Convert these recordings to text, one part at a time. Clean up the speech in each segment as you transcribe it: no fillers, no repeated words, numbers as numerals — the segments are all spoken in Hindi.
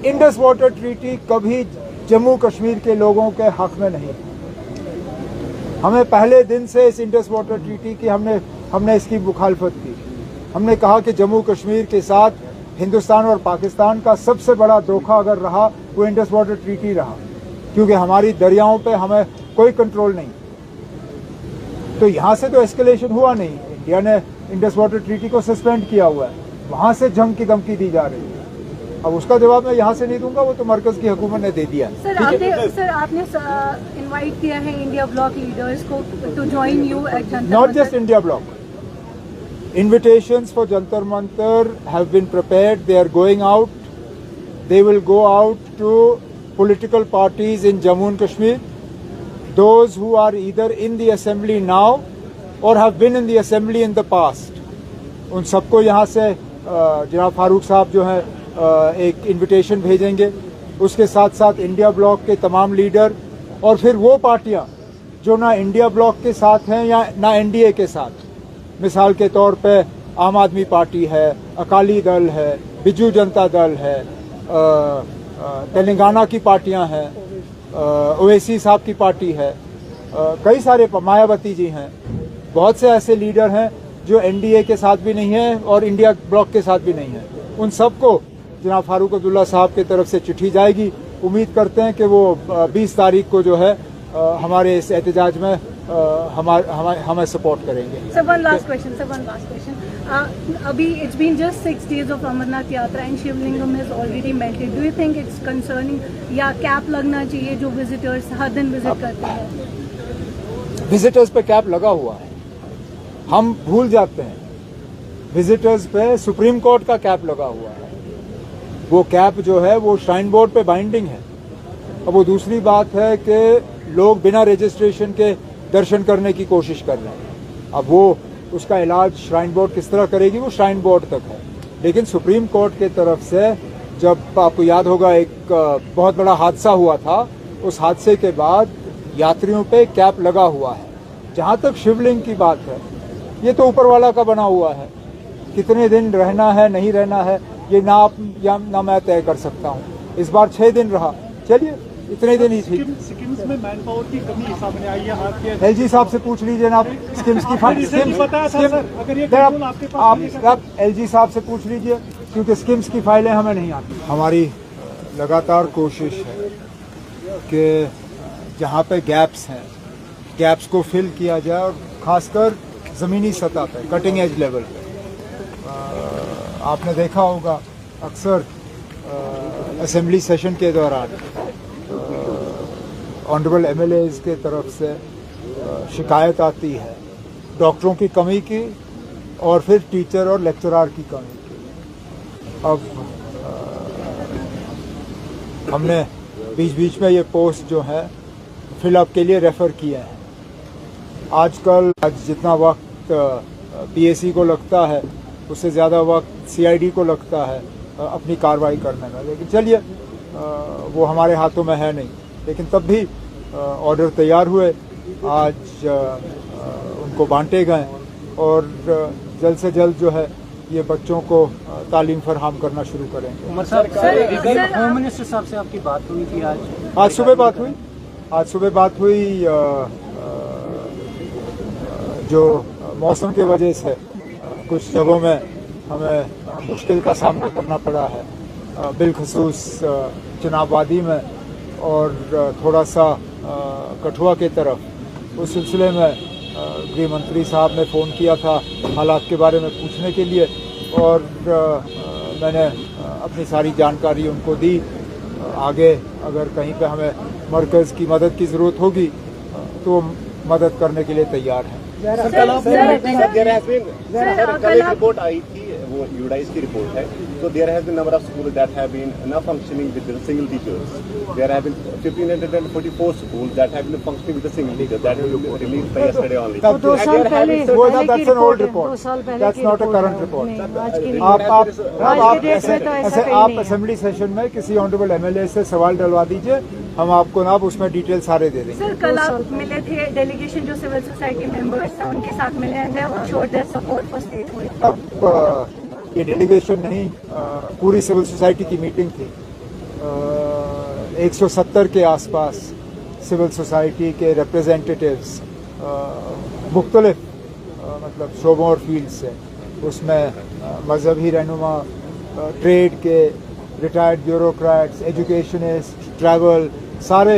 इंडस वाटर ट्रीटी कभी जम्मू कश्मीर के लोगों के हक में नहीं। हमें पहले दिन से इस इंडस वाटर ट्रीटी की हमने इसकी मुखालफत की। हमने कहा कि जम्मू कश्मीर के साथ हिंदुस्तान और पाकिस्तान का सबसे बड़ा धोखा अगर रहा वो इंडस वाटर ट्रीटी रहा, क्योंकि हमारी दरियाओं पे हमें कोई कंट्रोल नहीं। तो यहाँ से तो एस्केलेशन हुआ नहीं, इंडिया ने इंडस वाटर ट्रीटी को सस्पेंड किया हुआ है, वहाँ से जंग की धमकी दी जा रही है। अब उसका जवाब मैं यहाँ से नहीं दूंगा, वो तो मरकज की हुकूमत ने दे दिया। सर आपने इनवाइट किया है इंडिया ब्लॉक लीडर्स को to join you at Jantar Mantar. Not just India block, invitations for Jantar Mantar have been prepared. They are going out. They will go out to political parties in Jammu and Kashmir, those who are either in the assembly now or have been in the assembly in the past. उन सबको यहाँ से जनाब फारूक साहब जो हैं एक इनविटेशन भेजेंगे। उसके साथ साथ इंडिया ब्लॉक के तमाम लीडर और फिर वो पार्टियाँ जो ना इंडिया ब्लॉक के साथ हैं या ना एनडीए के साथ। मिसाल के तौर पे आम आदमी पार्टी है, अकाली दल है, बिजू जनता दल है, तेलंगाना की पार्टियां हैं, ओवैसी साहब की पार्टी है, कई सारे मायावती जी हैं। बहुत से ऐसे लीडर हैं जो एनडीए के साथ भी नहीं हैं और इंडिया ब्लॉक के साथ भी नहीं हैं। उन सबको जनाब फारूक अब्दुल्ला साहब की तरफ से चिट्ठी जाएगी। उम्मीद करते हैं कि वो 20 तारीख को जो है हमारे इस एहतजाज में हमें सपोर्ट करेंगे। Sir one last question. अभी it's been just 6 days of Amarnath yatra and Shivalingam is already melted. Do you think it's concerning या कैप लगना चाहिए जो विजिटर्स हर दिन विजिट करते हैं? विजिटर्स पे कैप लगा हुआ है, हम भूल जाते हैं। विजिटर्स पे सुप्रीम कोर्ट का कैप लगा हुआ है। वो कैप जो है वो श्राइन बोर्ड पे बाइंडिंग है। अब वो दूसरी बात है कि लोग बिना रजिस्ट्रेशन के दर्शन करने की कोशिश कर रहे हैं। अब वो उसका इलाज श्राइन बोर्ड किस तरह करेगी वो श्राइन बोर्ड तक है। लेकिन सुप्रीम कोर्ट के तरफ से जब आपको याद होगा एक बहुत बड़ा हादसा हुआ था, उस हादसे के बाद यात्रियों पे कैप लगा हुआ है। जहाँ तक शिवलिंग की बात है, ये तो ऊपर वाला का बना हुआ है। कितने दिन रहना है नहीं रहना है ये ना आप या ना मैं तय कर सकता हूँ। इस बार 6 दिन रहा, चलिए इतने दिन ही थी। स्किम्स में मैन पावर की कमी सामने आई है। आपके एलजी साहब से पूछ लीजिए ना, आप स्किम्स की आप एलजी साहब से पूछ लीजिए, क्योंकि स्किम्स की फाइलें हमें नहीं आती। हमारी लगातार कोशिश है कि जहाँ पे गैप्स हैं, गैप्स को फिल किया जाए और खासकर ज़मीनी सतह पे, कटिंग एज लेवल पे। आपने देखा होगा अक्सर असेंबली सेशन के दौरान ऑनरेबल एमएलएज के तरफ से शिकायत आती है डॉक्टरों की कमी की और फिर टीचर और लेक्चरार की कमी की। अब हमने बीच बीच में ये पोस्ट जो है फिलअप के लिए रेफ़र किए हैं। आजकल जितना वक्त पीएसी को लगता है उससे ज़्यादा वक्त सीआईडी को लगता है अपनी कार्रवाई करने में। लेकिन चलिए वो हमारे हाथों में है नहीं, लेकिन तब भी ऑर्डर तैयार हुए, आज उनको बांटे गए और जल्द से जल्द जो है ये बच्चों को तालीम फराहम करना शुरू करेंगे। होम मिनिस्टर साहब से आपकी बात हुई थी आज सुबह बात हुई। जो मौसम की वजह से कुछ जगहों में हमें मुश्किल का सामना करना पड़ा है, बिलखसूस चिनाब वादी में और थोड़ा सा कठुआ की तरफ। उस सिलसिले में गृह मंत्री साहब ने फ़ोन किया था हालात के बारे में पूछने के लिए और मैंने अपनी सारी जानकारी उनको दी। आगे अगर कहीं पे हमें मरकज़ की मदद की ज़रूरत होगी तो मदद करने के लिए तैयार हैं। कल एक रिपोर्ट आई थी, वो यूडाइस की रिपोर्ट है। So there has been number of schools that have been not functioning with the single teachers. There have been 1,544 schools that have been functioning with a single teacher. That was released by yesterday only. That's an old report. That's not a current report. आप असेंबली सेशन में किसी ऑनरेबल एमएलए से सवाल डलवा दीजिए, हम आपको ना उसमें डिटेल सारे दे देंगे। सर कल आप मिले थे, डेलीगेशन जो सिविल सोसाइटी मेंबर्स हैं उनके साथ मिले हैं, showed their support for state. अब ये डेलीगेशन नहीं, पूरी सिविल सोसाइटी की मीटिंग थी 170 के आसपास सिविल सोसाइटी के रिप्रेजेंटेटिव्स मुख्तलिफ मतलब शोबों और फील्ड से, उसमें मजहबी रहनुमा, ट्रेड के रिटायर्ड ब्यूरोक्रेट्स, एजुकेशनिस्ट, ट्रैवल, सारे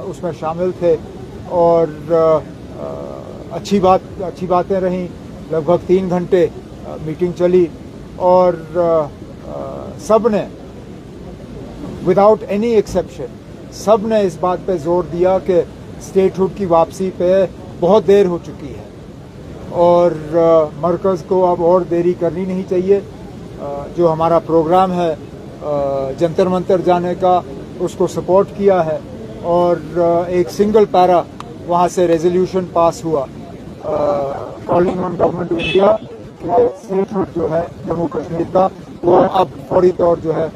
उसमें शामिल थे। और अच्छी बातें रहीं। लगभग 3 घंटे मीटिंग चली और सब ने विदाउट एनी एक्सेप्शन सब ने इस बात पे जोर दिया कि स्टेटहुड की वापसी पे बहुत देर हो चुकी है और मरकज़ को अब और देरी करनी नहीं चाहिए। जो हमारा प्रोग्राम है जंतर मंतर जाने का, उसको सपोर्ट किया है और एक सिंगल पैरा वहाँ से रेजोल्यूशन पास हुआ calling on government of India statehood जो है जम्मू कश्मीर का वो अब फौरी तौर जो है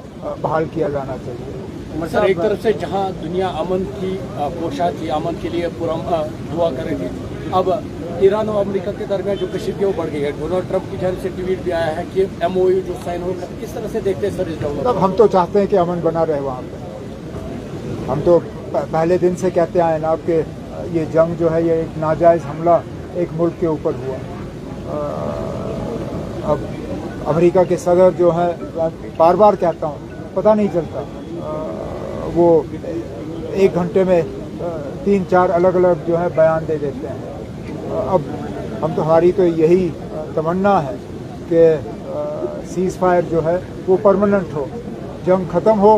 बहाल किया जाना चाहिए। सर, एक तरफ से जहां दुनिया अमन की कोशा थी, अमन के लिए पूरा दुआ कर रही थी, अब ईरान और अमेरिका के दरमियान जो कशीदगी वो बढ़ गई है। डोनाल्ड ट्रंप की जानिब से ट्वीट भी आया है कि MOU जो साइन होगा, किस तरह से देखते हैं सर इस डेवलपमेंट? हम तो चाहते हैं कि अमन बना रहे वहाँ पे। हम तो पहले दिन से कहते आए ना कि ये जंग जो है ये एक नाजायज़ हमला एक मुल्क के ऊपर हुआ। अब अमेरिका के सदर जो है, बार बार कहता हूँ, पता नहीं चलता, वो 1 घंटे में 3-4 अलग अलग जो है बयान दे देते हैं। अब हम तो हमारी तो यही तमन्ना है कि सीज़ फायर जो है वो परमानेंट हो, जंग ख़त्म हो,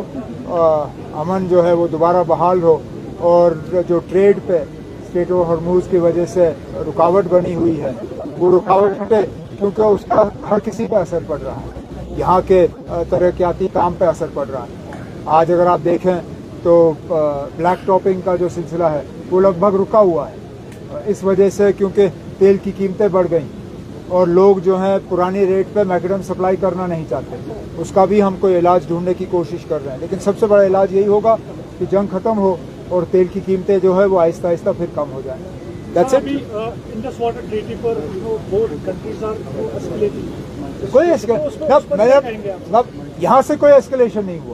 अमन जो है वो दोबारा बहाल हो और जो ट्रेड पे स्ट्रेट ऑफ हॉर्मूज़ की वजह से रुकावट बनी हुई है वो रुकावट हटे, क्योंकि उसका हर किसी पे असर पड़ रहा है। यहाँ के तरक्याती काम पे असर पड़ रहा है। आज अगर आप देखें तो ब्लैक टॉपिंग का जो सिलसिला है वो लगभग रुका हुआ है इस वजह से, क्योंकि तेल की कीमतें बढ़ गई और लोग जो हैं पुरानी रेट पे मैकडम सप्लाई करना नहीं चाहते। उसका भी हम कोई इलाज ढूंढने की कोशिश कर रहे हैं, लेकिन सबसे बड़ा इलाज यही होगा कि जंग खत्म हो और तेल की कीमतें जो है वो आहिस्ता आहिस्ता फिर कम हो जाए। That's it. Indus water treaty पर बोथ कंट्रीज आर एस्केलेटिंग। कोई यहाँ से कोई एस्केलेशन नहीं हुआ।